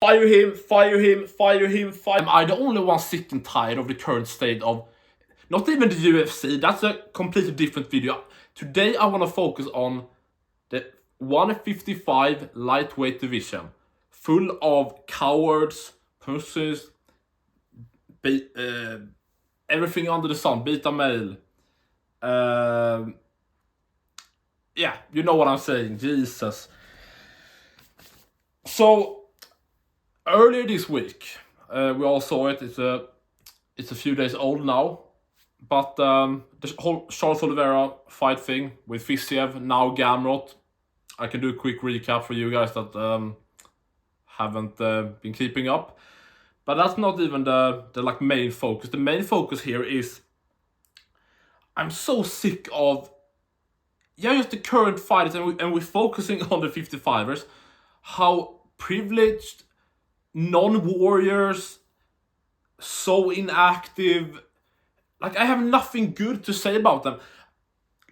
Fire him, fire him, fire him, fire him. I'm the only one sick and tired of the current state of, not even the UFC, that's a completely different video. Today I want to focus on the 155 lightweight division. Full of cowards, pussies, everything under the sun, beta male. Yeah, you know what I'm saying, Jesus. So, earlier this week, we all saw it, it's a few days old now, but the whole Charles Oliveira fight thing with Fiziev, now Gamrot. I can do a quick recap for you guys that haven't been keeping up. But that's not even the like main focus. The main focus here is, I'm so sick of just the current fighters, and we're focusing on the 55ers, how privileged, non-warriors, so inactive. Like, I have nothing good to say about them.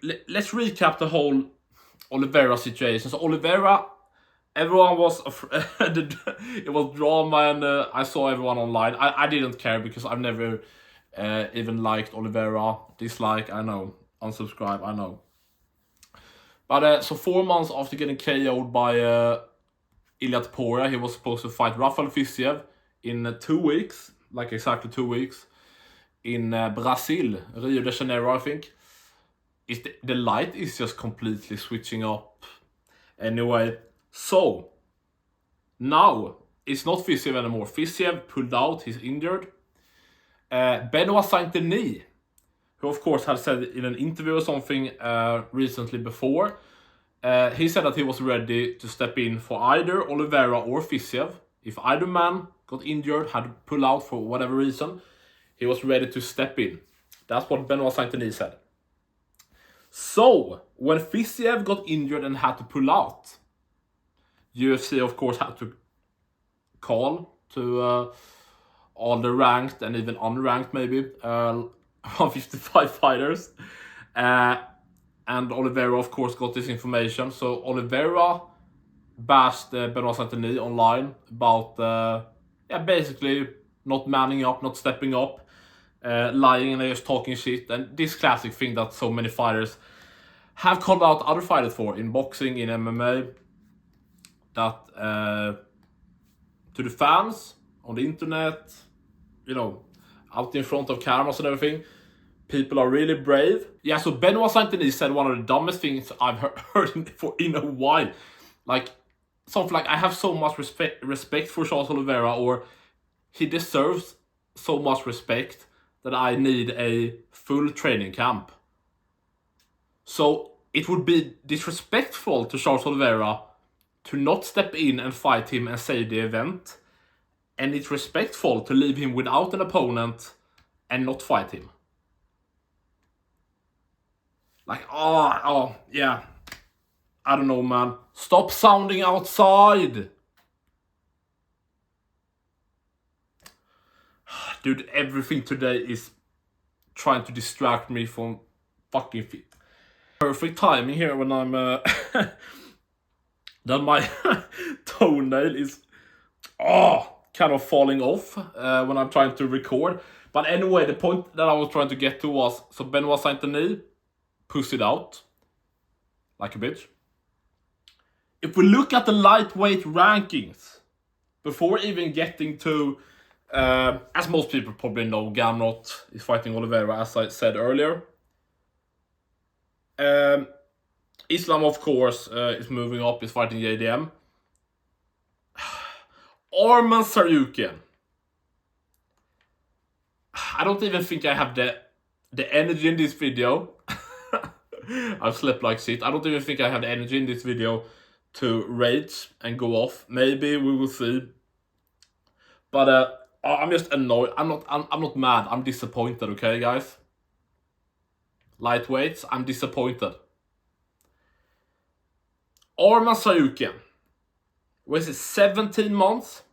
Let's recap the whole Oliveira situation. So Oliveira, everyone was it was drama, and I saw everyone online. I didn't care because I've never even liked Oliveira. Dislike, I know. Unsubscribe, I know. But so 4 months after getting KO'd by Poirier, he was supposed to fight Rafael Fiziev in 2 weeks, like exactly 2 weeks, in Brazil, Rio de Janeiro, I think. The light is just completely switching up. Anyway, so now it's not Fiziev anymore. Fiziev pulled out, he's injured. Benoit Saint-Denis, who of course had said in an interview or something recently before, he said that he was ready to step in for either Oliveira or Fiziev. If either man got injured, had to pull out for whatever reason, he was ready to step in. That's what Benoit Saint-Denis said. So, when Fiziev got injured and had to pull out, UFC of course had to call to all the ranked and even unranked maybe 155 fighters. And Oliveira of course got this information. So Oliveira bashed Benoit Saint-Denis online about basically not manning up, not stepping up, lying and just talking shit. And this classic thing that so many fighters have called out other fighters for in boxing, in MMA, that to the fans on the internet, out in front of cameras and everything, people are really brave. Yeah, so Benoit Saint-Denis said one of the dumbest things I've heard in a while. Like, something like, I have so much respect for Charles Oliveira, or he deserves so much respect that I need a full training camp. So it would be disrespectful to Charles Oliveira to not step in and fight him and save the event. And it's respectful to leave him without an opponent and not fight him. Like, yeah. I don't know, man. Stop sounding outside. Dude, everything today is trying to distract me from fucking fit. Perfect timing here when I'm that my toenail is kind of falling off when I'm trying to record. But anyway, the point that I was trying to get to was, so Benoit Saint-Denis pussied out like a bitch. If we look at the lightweight rankings, before even getting to, as most people probably know, Gamrot is fighting Oliveira, as I said earlier. Islam, of course, is moving up, is fighting JDM. Arman Tsarukyan. I don't even think I have the energy in this video. I've slept like shit. I don't even think I have the energy in this video to rage and go off. Maybe we will see. But I'm just annoyed. I'm not mad. I'm disappointed. Okay, guys. Lightweights. I'm disappointed. Arman Tsarukyan. Was it 17 months?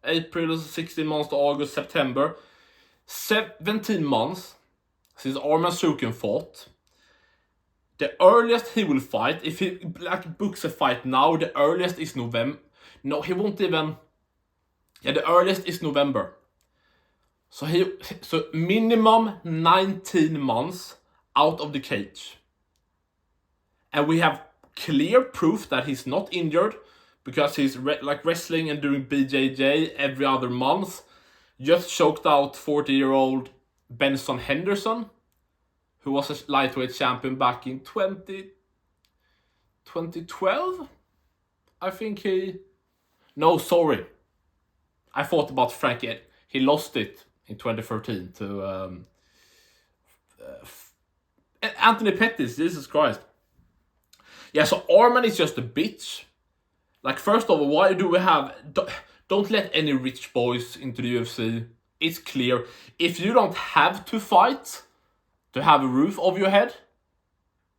April, 16 months to August, September. 17 months since Arman Tsarukyan fought. The earliest he will fight, if he books a fight now, the earliest is November. No, he won't even Yeah, the earliest is November. So minimum 19 months out of the cage. And we have clear proof that he's not injured because he's wrestling and doing BJJ every other month. Just choked out 40-year-old Benson Henderson, who was a lightweight champion back in 2012. I think he... No, sorry. I thought about Frank Ed. He lost it in 2013 to Anthony Pettis. Jesus Christ. Yeah, so Arman is just a bitch. Like, first of all, why do we have... Don't let any rich boys into the UFC. It's clear. If you don't have to fight to have a roof over your head,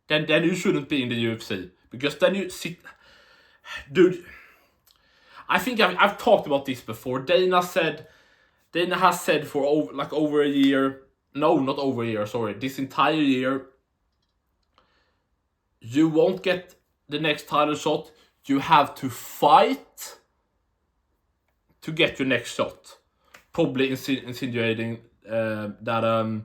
then you shouldn't be in the UFC. Because then you sit... Dude, I think I've talked about this before. Dana has said for over a year... No, not over a year, sorry. This entire year, you won't get the next title shot. You have to fight to get your next shot. Probably insinuating that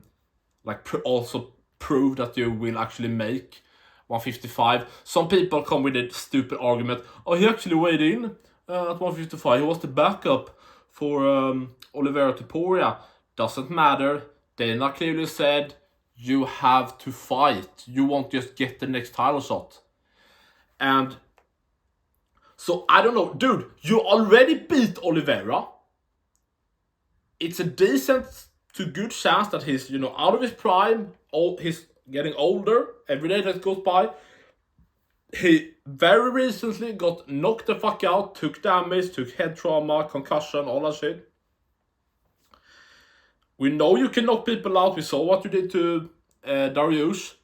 also prove that you will actually make 155. Some people come with a stupid argument. Oh, he actually weighed in at 155. He was the backup for Oliveira to Poirier. Doesn't matter. Dana clearly said you have to fight. You won't just get the next title shot. And so, I don't know. Dude, you already beat Oliveira. It's a decent to good chance that he's, out of his prime. He's getting older. Every day that goes by. He very recently got knocked the fuck out. Took damage, took head trauma, concussion, all that shit. We know you can knock people out. We saw what you did to Dariush.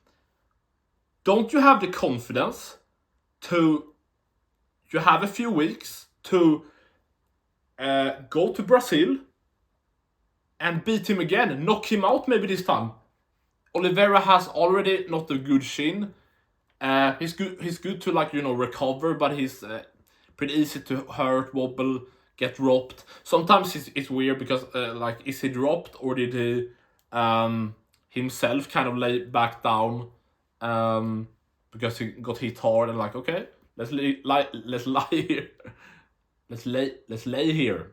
Don't you have the confidence to... You have a few weeks to go to Brazil and beat him again. Knock him out maybe this time. Oliveira has already not a good chin. He's good to recover, but he's pretty easy to hurt, wobble, get dropped. Sometimes it's weird because is he dropped or did he himself kind of lay back down because he got hit hard and okay. Let's lie here. Let's lay here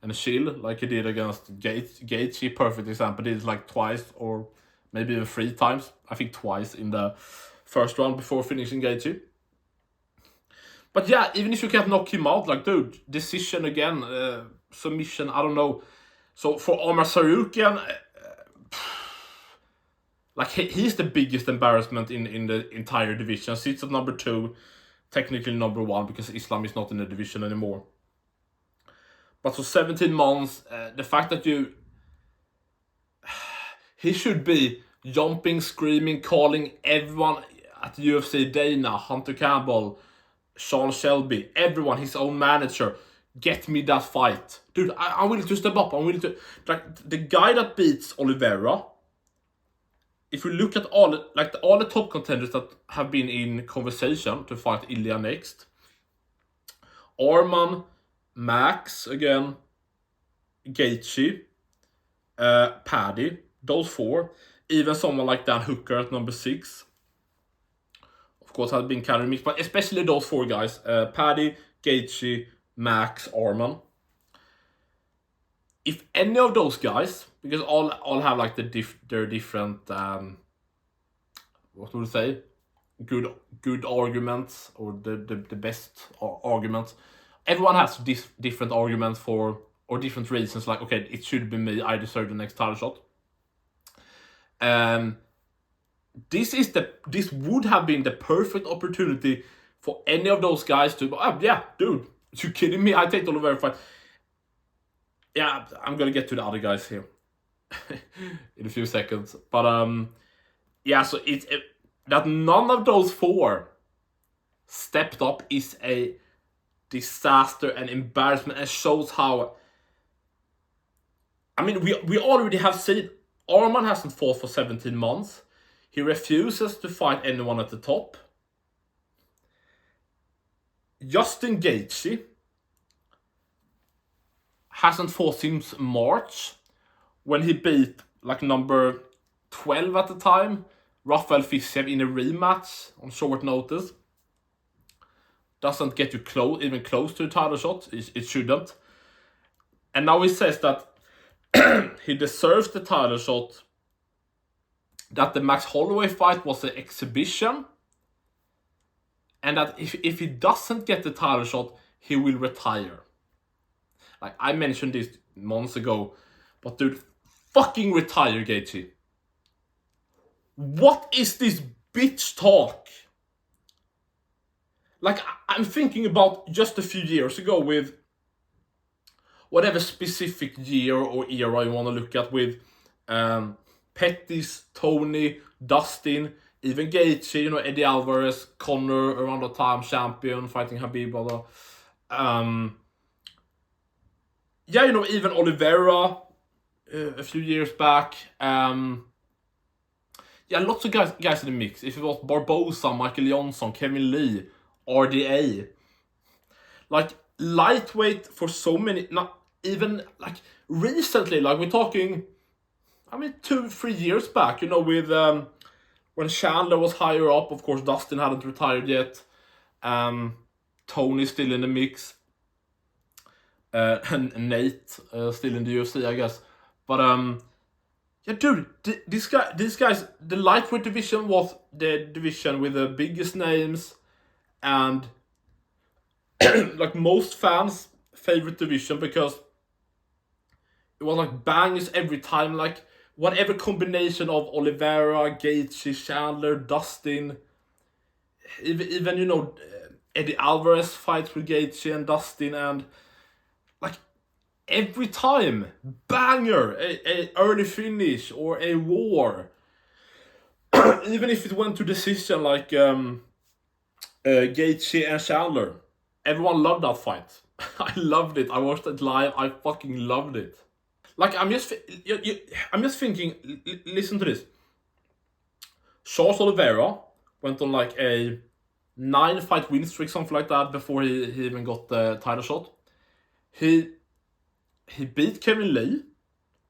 and chill like he did against Gaethje. Perfect example. Did it twice or maybe even 3 times. I think twice in the first round before finishing Gaethje. But yeah, even if you can't knock him out, dude, decision again, submission. I don't know. So for Arman Tsarukyan, he's the biggest embarrassment in the entire division. Sits at number 2. Technically number 1 because Islam is not in the division anymore. But for 17 months, the fact that he should be jumping, screaming, calling everyone at the UFC, Dana, Hunter Campbell, Sean Shelby, everyone, his own manager, get me that fight. Dude, I'm willing to step up. I'm willing to... the guy that beats Oliveira, if we look at all the top contenders that have been in conversation to fight Ilya next, Arman, Max again, Gaethje, Paddy, those 4, even someone like Dan Hooker at number 6, of course, has been kind of mixed, but especially those 4 guys, Paddy, Gaethje, Max, Arman. If any of those guys, because all have their different what would you say, good arguments or the best arguments. Everyone has different arguments for or different reasons. Okay, it should be me. I deserve the next title shot. This would have been the perfect opportunity for any of those guys to. Yeah, dude, you kidding me? I take the Oliveira fight. Yeah, I'm gonna get to the other guys here in a few seconds. But yeah, so that none of those 4 stepped up is a disaster and embarrassment, and shows how... I mean, we already have seen Arman hasn't fought for 17 months. He refuses to fight anyone at the top. Justin Gaethje hasn't fought since March, when he beat like number 12 at the time, Rafael Fiziev, in a rematch on short notice. Doesn't get you even close to a title shot. It shouldn't. And now he says that he deserves the title shot, that the Max Holloway fight was an exhibition, and that if he doesn't get the title shot, he will retire. Like, I mentioned this months ago, but dude, fucking retire, Gaethje. What is this bitch talk? Like, I'm thinking about just a few years ago with whatever specific year or era you want to look at, with Pettis, Tony, Dustin, even Gaethje, you know, Eddie Alvarez, Conor around the time, champion, fighting Khabib, blah, blah. Yeah, you know, even Oliveira a few years back. Yeah, lots of guys in the mix. If it was Barbosa, Michael Johnson, Kevin Lee, RDA. Like, lightweight for so many, not even, like, recently, like, we're talking, I mean, 2-3 years back, you know, with, when Chandler was higher up, of course, Dustin hadn't retired yet. Tony's still in the mix. And Nate still in the UFC, I guess. But yeah, dude, these guys, the lightweight division was the division with the biggest names, and like most fans' favorite division, because it was like bangers every time. Like, whatever combination of Oliveira, Gaethje, Chandler, Dustin, even you know, Eddie Alvarez fights with Gaethje and Dustin, and like, every time, banger, a early finish or a war. Even if it went to decision, like Gaethje and Chandler, everyone loved that fight. I loved it. I watched it live. I fucking loved it. Like, I'm just thinking. Listen to this. Charles Oliveira went on like a 9-fight win streak, something like that, before he even got the title shot. He beat Kevin Lee,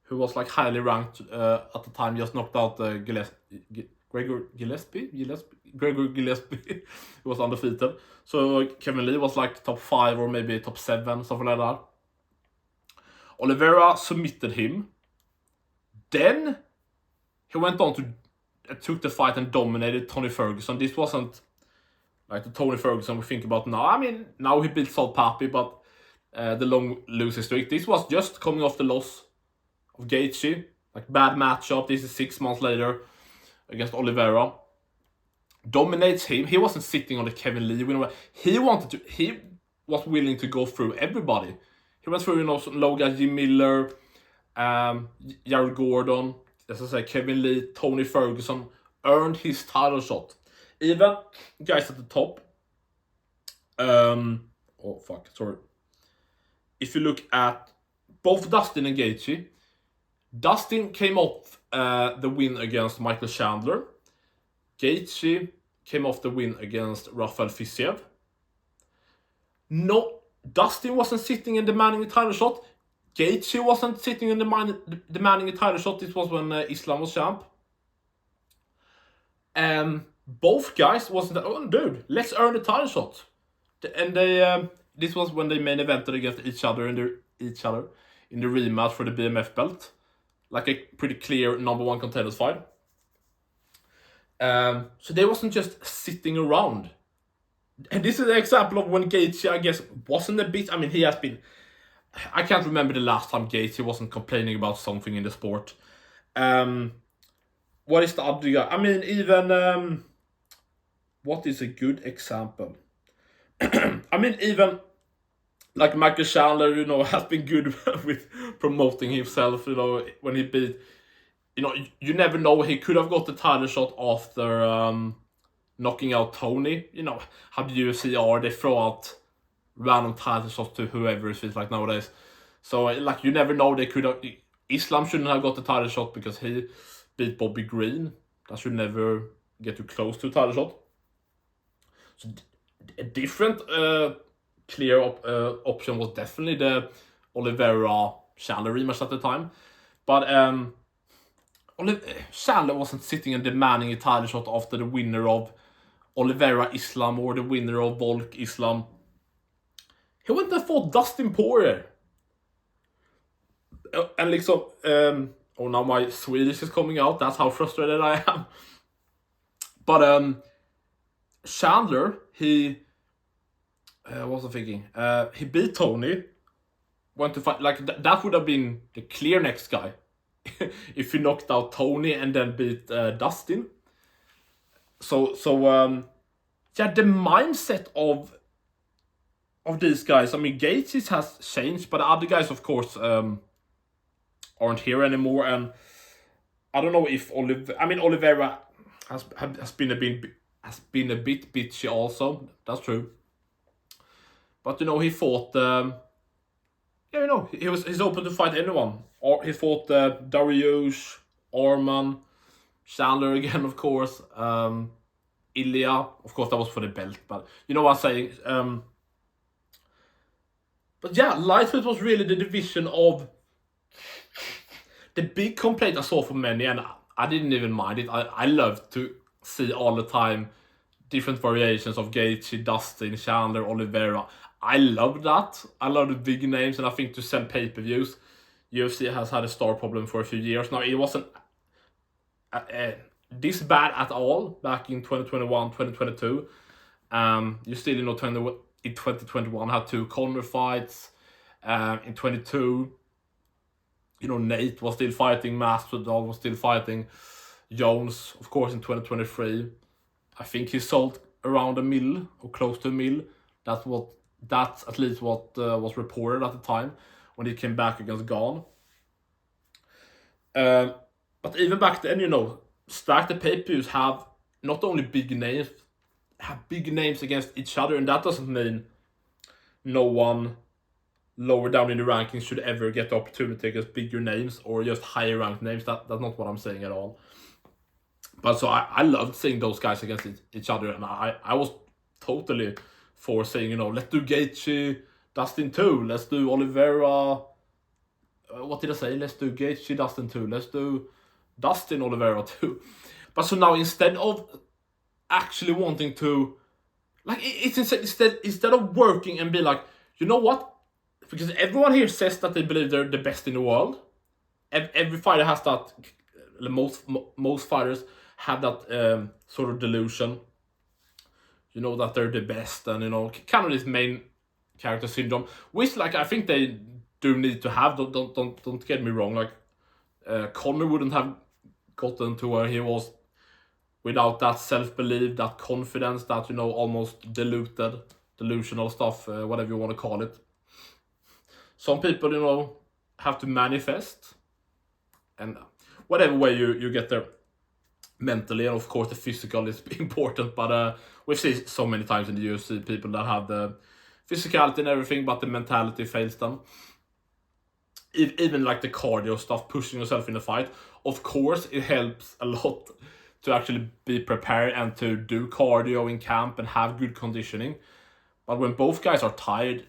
who was like highly ranked at the time, just knocked out Gregor Gillespie. He was undefeated. So Kevin Lee was like top 5 or maybe top 7, something like that. Oliveira submitted him. Then he went on to took the fight and dominated Tony Ferguson. This wasn't like the Tony Ferguson we think about now. I mean, now he beat Salt Papi, but the long losing streak. This was just coming off the loss of Gaethje. Like, bad matchup. This is 6 months later against Oliveira. Dominates him. He wasn't sitting on the Kevin Lee winner. He was willing to go through everybody. He went through, you know, some low guys, Jim Miller, Jared Gordon, as I say, Kevin Lee, Tony Ferguson, earned his title shot. Even guys at the top. If you look at both Dustin and Gaethje, Dustin came off the win against Michael Chandler. Gaethje came off the win against Rafael Fiziev. No, Dustin wasn't sitting and demanding a title shot. Gaethje wasn't sitting and demanding a title shot. This was when Islam was champ. Both guys wasn't, oh dude, let's earn the title shot. And they this was when they main evented against each other in the rematch for the BMF belt. Like a pretty clear number 1 contenders fight. So they wasn't just sitting around. And this is an example of when Gaethje, I guess, wasn't a bit. I mean, he has been. I can't remember the last time Gaethje wasn't complaining about something in the sport. What is the other guy? I mean, even what is a good example? I mean, even like Michael Chandler, you know, has been good with promoting himself. You know, when he beat, you know, you never know. He could have got the title shot after knocking out Tony. You know how the UFC are; they throw out random title shots to whoever it feels like nowadays. So, like, you never know. They could have. Islam shouldn't have got the title shot because he beat Bobby Green. That should never get too close to a title shot. So a different clear option was definitely the Oliveira Chandler rematch at the time. But Chandler wasn't sitting and demanding a title shot after the winner of Oliveira Islam or the winner of Volk Islam. He went and fought Dustin Poirier. And liksom, oh now my Swedish is coming out, that's how frustrated I am. But Chandler, he, what was I thinking? He beat Tony, went to fight, like that would have been the clear next guy. If he knocked out Tony and then beat Dustin. So yeah, the mindset of these guys, I mean, Gaethje has changed, but the other guys, of course, aren't here anymore. And I don't know if Oliveira has been a bit bitchy also. That's true. But he fought. He's open to fight anyone. Or he fought Dariush, Arman, Chandler again, of course. Ilya, of course, that was for the belt. But you know what I'm saying. But yeah, lightweight was really the division of the big complaint I saw from many, and I didn't even mind it. I love to see all the time different variations of Gaethje, Dustin, Chandler, Oliveira. I love that. I love the big names, and I think to send pay-per-views, UFC has had a star problem for a few years now. It wasn't this bad at all back in 2021, 2022. You still, in 2021 had 2 Conor fights. In 22, Nate was still fighting, Masvidal was still fighting, Jones, of course, in 2023. I think he sold around $1 million or close to $1 million. That's at least what was reported at the time when he came back against Gane. But even back then, stacked the pay-per-views have not only big names, have big names against each other, and that doesn't mean no one lower down in the rankings should ever get the opportunity against bigger names or just higher ranked names. That's not what I'm saying at all. But so I loved seeing those guys against each other, and I was totally for saying, let's do Gaethje, Dustin 2, let's do Oliveira, what did I say? Let's do Gaethje, Dustin 2, let's do Dustin, Oliveira 2. But so now instead of actually wanting to, like, it's instead of working and be like, you know what? Because everyone here says that they believe they're the best in the world. Every fighter has that, most fighters have that sort of delusion. That they're the best, and kind of this main character syndrome, which I think they do need to have. Don't get me wrong. Conor wouldn't have gotten to where he was without that self-belief, that confidence, that almost delusional stuff, whatever you want to call it. Some people, have to manifest, and whatever way you get there. Mentally, and of course the physical is important, but we've seen so many times in the UFC people that have the physicality and everything, but the mentality fails them. Even like the cardio stuff, pushing yourself in a fight, of course it helps a lot to actually be prepared and to do cardio in camp and have good conditioning. But when both guys are tired,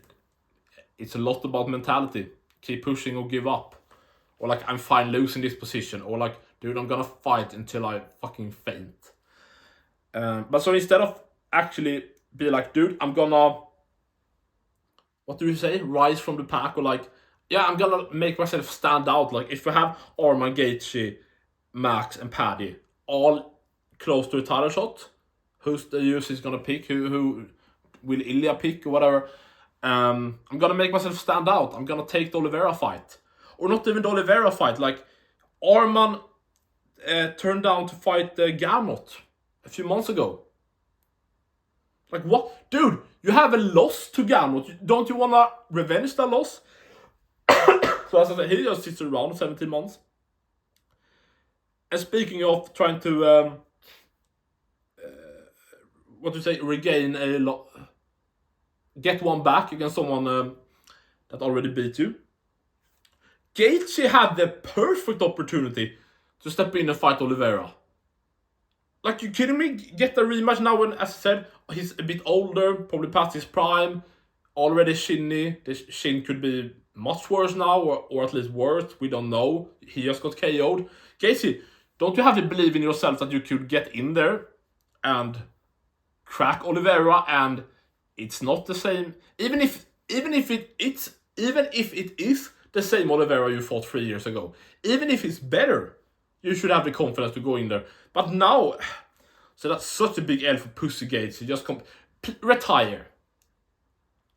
it's a lot about mentality. Keep pushing or give up, or I'm fine losing this position, or dude, I'm gonna fight until I fucking faint. But so instead of actually be like, dude, I'm gonna, what do you say? Rise from the pack, or I'm gonna make myself stand out. If we have Arman, Gaethje, Max, and Paddy all close to a title shot, who's the UFC is gonna pick? Who will Ilya pick or whatever? I'm gonna make myself stand out. I'm gonna take the Oliveira fight, or not even the Oliveira fight. Arman turned down to fight Gaethje a few months ago. What? Dude, you have a loss to Gaethje. Don't you want to revenge that loss? So as I said, he just sits around 17 months. And speaking of trying to, regain a lot, get one back against someone that already beat you. Gaethje had the perfect opportunity to step in and fight Oliveira. You kidding me? Get the rematch now when, as I said, he's a bit older, probably past his prime, already shinny. The shin could be much worse now, or at least worse. We don't know. He just got KO'd. Gaethje, don't you have to believe in yourself that you could get in there and crack Oliveira, and it's not the same. Even if it is the same Oliveira you fought 3 years ago, even if it's better, you should have the confidence to go in there. But now, so that's such a big L for Pussy Gates. You just retire.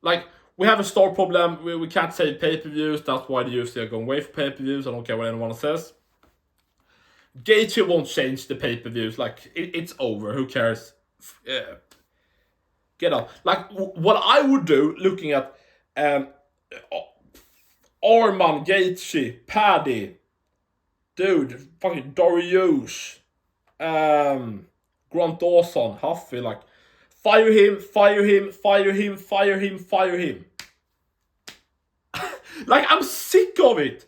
Like, we have a star problem. We can't save pay-per-views. That's why the UFC are going away for pay-per-views. I don't care what anyone says. Gaethje won't change the pay-per-views. Like, it's over. Who cares? Get out. Like, what I would do, looking at Arman, Gaethje, Paddy, dude, fucking Darius, Grant Dawson, Huffy, like, fire him. Like, I'm sick of it.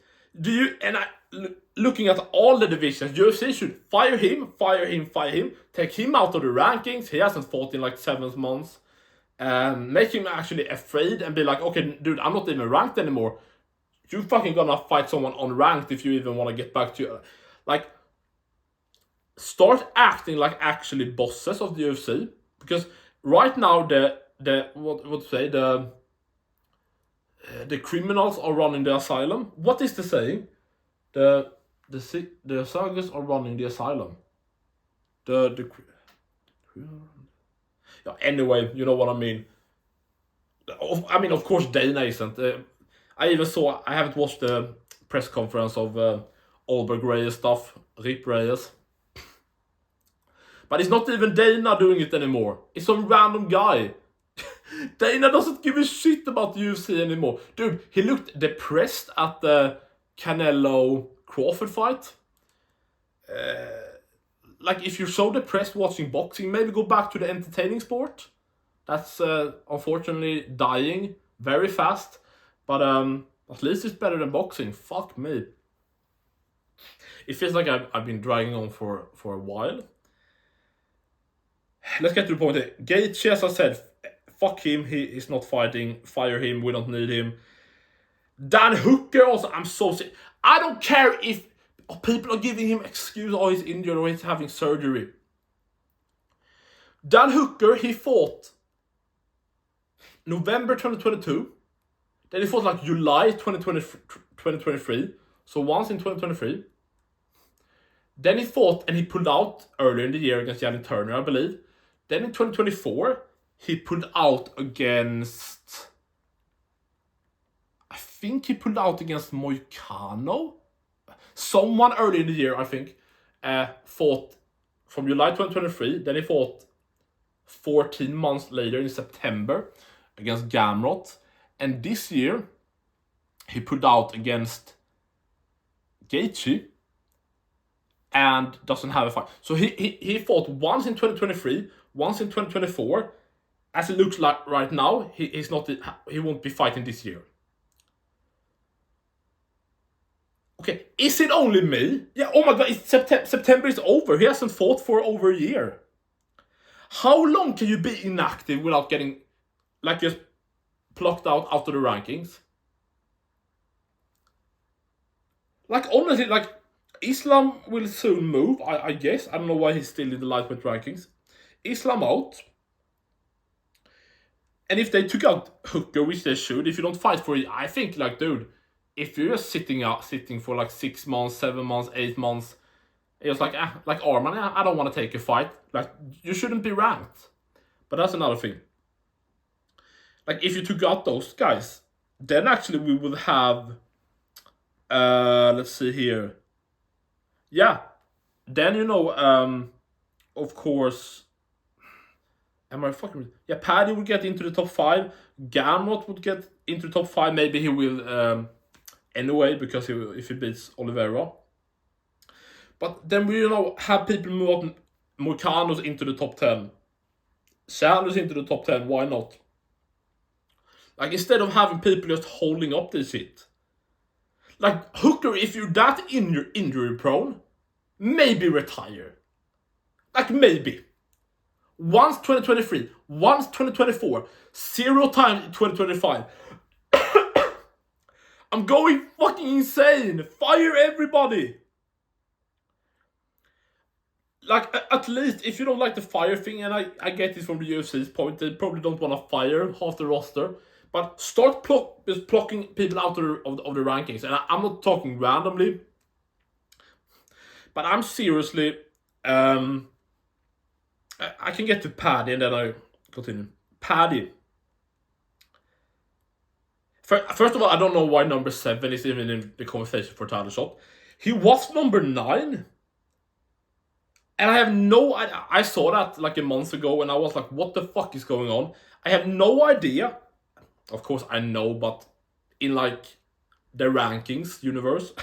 Looking at all the divisions, UFC should fire him. Take him out of the rankings. He hasn't fought in like 7 months. Make him actually afraid and be like, okay, dude, I'm not even ranked anymore. You fucking gonna fight someone unranked if you even want to get back to, like, start acting like actually bosses of the UFC, because right now the criminals are running the asylum. What is the saying? The sagas are running the asylum. Yeah, anyway, you know what I mean. I mean, of course, Dana isn't. I haven't watched the press conference of Alberg Reyes stuff, Rip Reyes. But it's not even Dana doing it anymore. It's some random guy. Dana doesn't give a shit about the UFC anymore. Dude, he looked depressed at the Canelo Crawford fight. Like, if you're so depressed watching boxing, maybe go back to the entertaining sport. That's unfortunately dying very fast. But at least it's better than boxing. Fuck me. It feels like I've been dragging on for a while. Let's get to the point here. Gaethje, as I said, fuck him. He's not fighting. Fire him. We don't need him. Dan Hooker also. I'm so sick. I don't care if people are giving him excuse, or he's injured, or he's having surgery. Dan Hooker, he fought November 2022. Then he fought like July 2023. So once in 2023. Then he fought and he pulled out earlier in the year against Yannick Turner, I believe. Then in 2024, he pulled out against... I think he pulled out against Moicano. Someone early in the year, I think, fought from July 2023. Then he fought 14 months later in September against Gamrot. And this year, he pulled out against Gaethje and doesn't have a fight. So he fought once in 2023, once in 2024. As it looks like right now, he won't be fighting this year. Okay, is it only me? Yeah, oh my god, September is over. He hasn't fought for over a year. How long can you be inactive without getting, like, just plucked out of the rankings? Like, honestly, like, Islam will soon move, I guess. I don't know why he's still in the lightweight rankings. Islam out. And if they took out Hooker, which they should, if you don't fight for it, I think, like, dude, if you're just sitting for like 6 months, 7 months, 8 months, it's like Arman, I don't want to take a fight. Like, you shouldn't be ranked. But that's another thing. Like, if you took out those guys, then actually we will have, let's see here. Yeah, then, you know, of course, yeah, Paddy would get into the top 5. Gamrot would get into the top 5. Maybe he will anyway, because if he beats Oliveira. But then we, you know, have people move up Moicano's into the top 10. Sanders into the top 10, why not? Like, instead of having people just holding up this shit. Like, Hooker, if you're that injury prone, maybe retire. Like, maybe. Once 2023, once 2024, 0 times in 2025. I'm going fucking insane. Fire everybody. Like, at least if you don't like the fire thing, and I get this from the UFC's point, they probably don't want to fire half the roster, but start just plucking people out of the rankings. And I'm not talking randomly, but I'm seriously, I can get to Paddy and then I continue. Paddy. First of all, I don't know why number 7 is even in the conversation for title shot. He was number 9. And I have no idea. I saw that like a month ago and I was like, what the fuck is going on? I have no idea. Of course I know, but in like the rankings universe,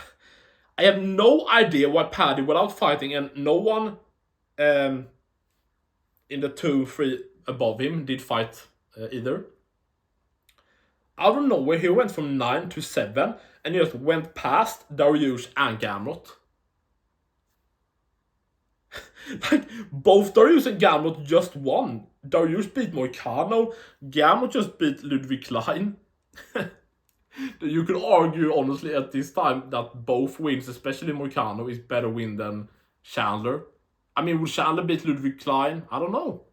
I have no idea why Paddy, without fighting, and no one in the 2-3 above him did fight either. Out of nowhere, he went from 9 to 7 and just went past Dariush and Gamrot. Like, both Dariush and Gamrot just won. Dariush beat Moicano. Gamrot just beat Ludwig Klein. You could argue, honestly, at this time, that both wins, especially Moicano, is better win than Chandler. I mean, would Chandler beat Ludwig Klein? I don't know.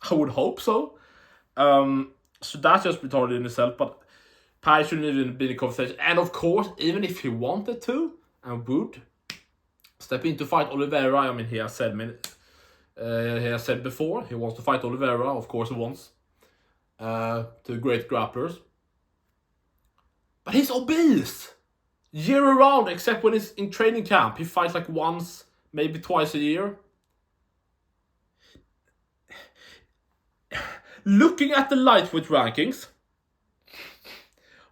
I would hope so. So that's just retarded in itself, but Paddy shouldn't even be in the conversation. And of course, even if he wanted to, and would step in to fight Oliveira, I mean, he has said before, he wants to fight Oliveira, of course he wants. To great grapplers. But he's obese! Year around, except when he's in training camp. He fights like once, maybe twice a year. Looking at the lightweight rankings,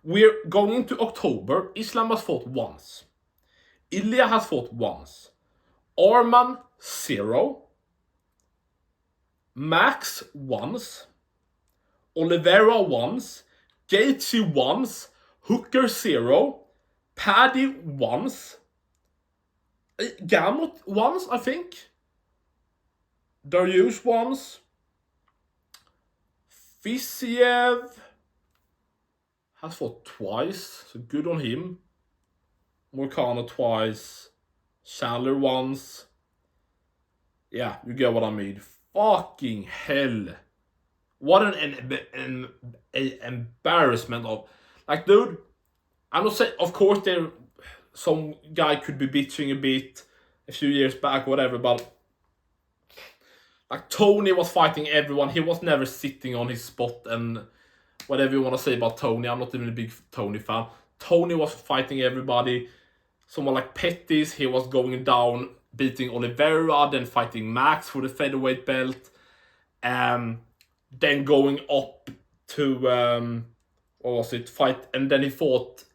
we're going into October. Islam has fought once. Ilya has fought once. Arman, 0. Max, once. Oliveira, once. Gaethje, once. Hooker, 0. Paddy, once. Gamrot, once, I think. Dariush, once. Fiziev has fought twice, so good on him. Moicano twice. Chandler once. Yeah, you get what I mean. Fucking hell. What an embarrassment of... Like, dude, I'm not saying... Of course, some guy could be bitching a bit a few years back, whatever, but... Like, Tony was fighting everyone. He was never sitting on his spot, and whatever you want to say about Tony, I'm not even a big Tony fan. Tony was fighting everybody. Someone like Pettis, he was going down, beating Oliveira, then fighting Max for the featherweight belt. Then going up to, what was it, fight, and then he fought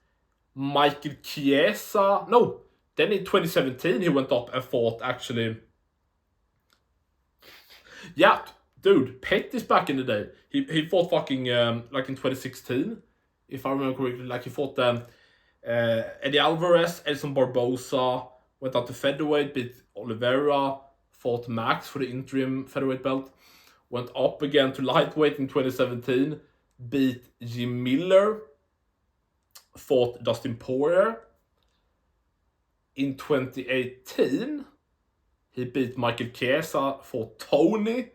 Michael Chiesa. No, then in 2017 he went up and fought, actually... Yeah, dude, Pettis back in the day. He fought fucking, like in 2016, if I remember correctly. Like, he fought Eddie Alvarez, Edson Barbosa, went up to featherweight, beat Oliveira, fought Max for the interim featherweight belt, went up again to lightweight in 2017, beat Jim Miller, fought Dustin Poirier. In 2018... he beat Michael Chiesa, fought Tony.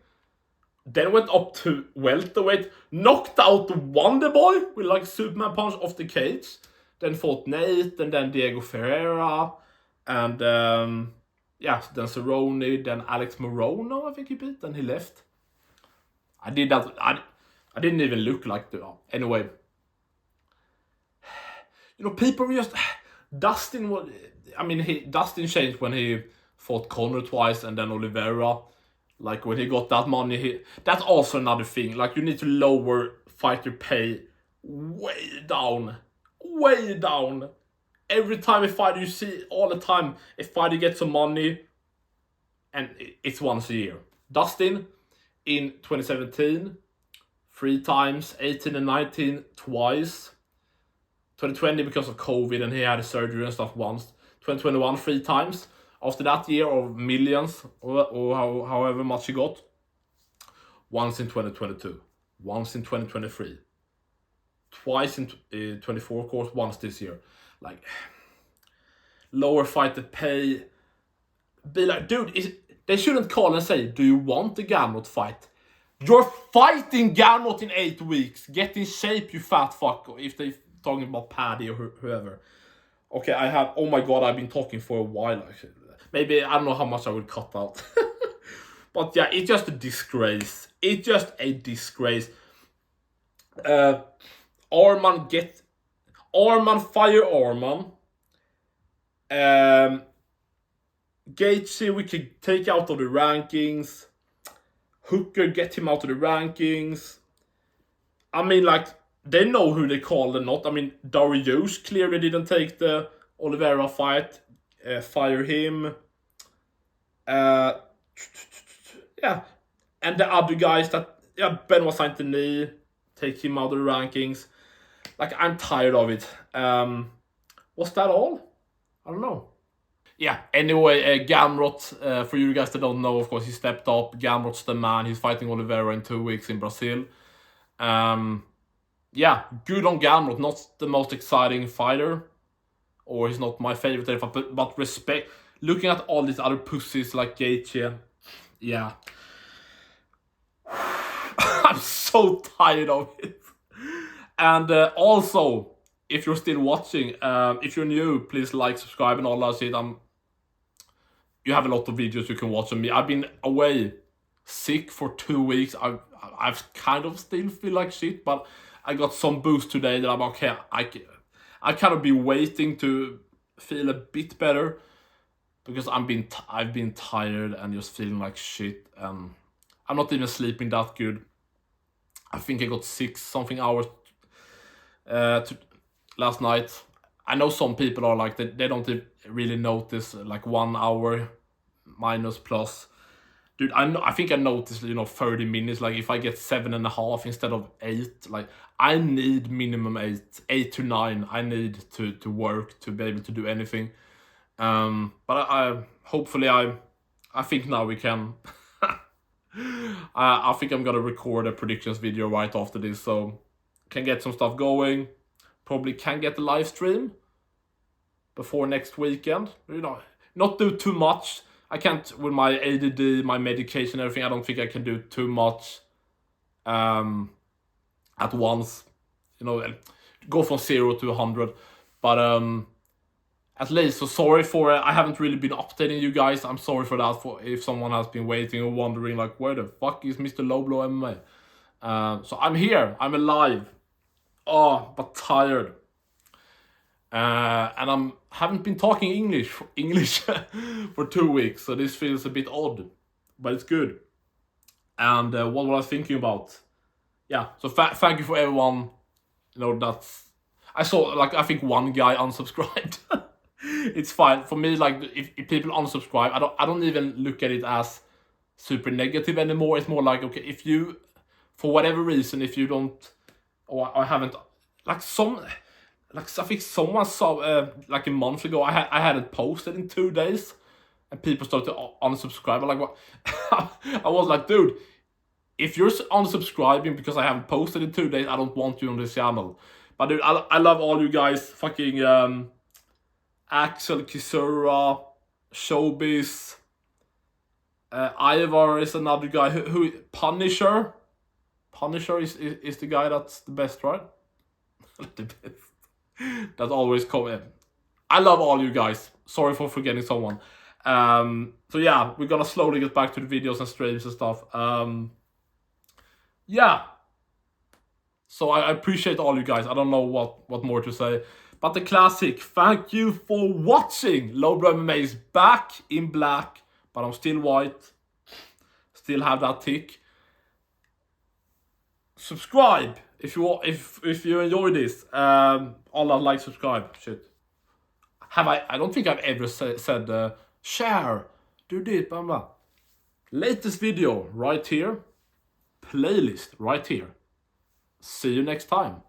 Then went up to welterweight. Knocked out the Wonder Boy with like Superman punch off the cage. Then fought Nate, and then Diego Ferreira. And then Cerrone, then Alex Morono, I think he beat. Then he left. I did that. I didn't even look like the... Anyway. You know, people just... Dustin was... I mean, Dustin changed when he... fought Conor twice, and then Oliveira. Like, when he got that money, that's also another thing. Like, you need to lower fighter pay way down. Way down. Every time a fighter, you see all the time, a fighter gets some money, and it's once a year. Dustin, in 2017, 3 times, 18 and 19, twice. 2020 because of COVID, and he had a surgery and stuff once. 2021, 3 times. After that year of millions, or however much he got, once in 2022, once in 2023, twice in 24, of course, once this year. like lower fighter pay. Be like, dude, they shouldn't call and say, do you want the Gamrot fight? You're fighting Gamrot in 8 weeks. Get in shape, you fat fuck. If they're talking about Paddy or whoever. Okay, oh my god, I've been talking for a while. Actually. Maybe, I don't know how much I would cut out. But yeah, it's just a disgrace. It's just a disgrace. Arman, fire Arman. Gaethje, we could take out of the rankings. Hooker, get him out of the rankings. I mean, like, they know who they called and not. I mean, Darius clearly didn't take the Oliveira fight. Fire him. Yeah. And the other guys that... Yeah, Benoit Saint-Denis. Take him out of the rankings. Like, I'm tired of it. Was that all? I don't know. Yeah, anyway, Gamrot, for you guys that don't know, of course, he stepped up. Gamrot's the man. He's fighting Oliveira in 2 weeks in Brazil. Yeah, good on Gamrot. Not the most exciting fighter. Or he's not my favorite, but respect. Looking at all these other pussies like Gaethje. Yeah. I'm so tired of it. And also, if you're still watching, if you're new, please like, subscribe, and all that shit. You have a lot of videos you can watch on me. I've been away sick for 2 weeks. I've kind of still feel like shit, but I got some boost today that I'm okay. I kind of be waiting to feel a bit better because I've been tired and just feeling like shit. I'm not even sleeping that good. I think I got 6-something hours last night. I know some people are like, they don't really notice like 1 hour minus plus. Dude, I think I noticed, 30 minutes. Like if I get 7.5 instead of 8, like I need minimum 8 to 9. I need to work to be able to do anything. But I hopefully I think now we can. I think I'm gonna record a predictions video right after this, so can get some stuff going. Probably can get the live stream before next weekend. Not do too much. I can't, with my ADD, my medication, everything. I don't think I can do too much at once. Go from 0 to 100. But at least, so sorry for it. I haven't really been updating you guys. I'm sorry for that. For if someone has been waiting or wondering, like, where the fuck is Mr. Low Blow MMA? So I'm here. I'm alive. Oh, but tired. And I haven't been talking English for 2 weeks, so this feels a bit odd, but it's good. And what was I thinking about? Yeah, so thank you for everyone. I saw, like, I think one guy unsubscribed. It's fine for me. Like, if people unsubscribe, I don't even look at it as super negative anymore. It's more like, okay, if you, for whatever reason, if you don't, or I haven't, like I think someone saw like a month ago, I had it posted in 2 days, and people started to unsubscribe. I'm like, what? I was like, dude, if you're unsubscribing because I haven't posted in 2 days, I don't want you on this channel. But dude, I love all you guys. Fucking Axel, Kisura, Showbiz, Ivar is another guy. Who Punisher? Punisher is the guy that's the best, right? The best. That's always comment. I love all you guys. Sorry for forgetting someone. So yeah, we're gonna slowly get back to the videos and streams and stuff. Yeah. So I appreciate all you guys. I don't know what more to say. But the classic, thank you for watching. Low Blow MMA is back in black, but I'm still white. Still have that tick. Subscribe if you enjoy this. All that, like, subscribe, shit. I don't think I've ever said share, do this, blah blah. Latest video right here. Playlist right here. See you next time.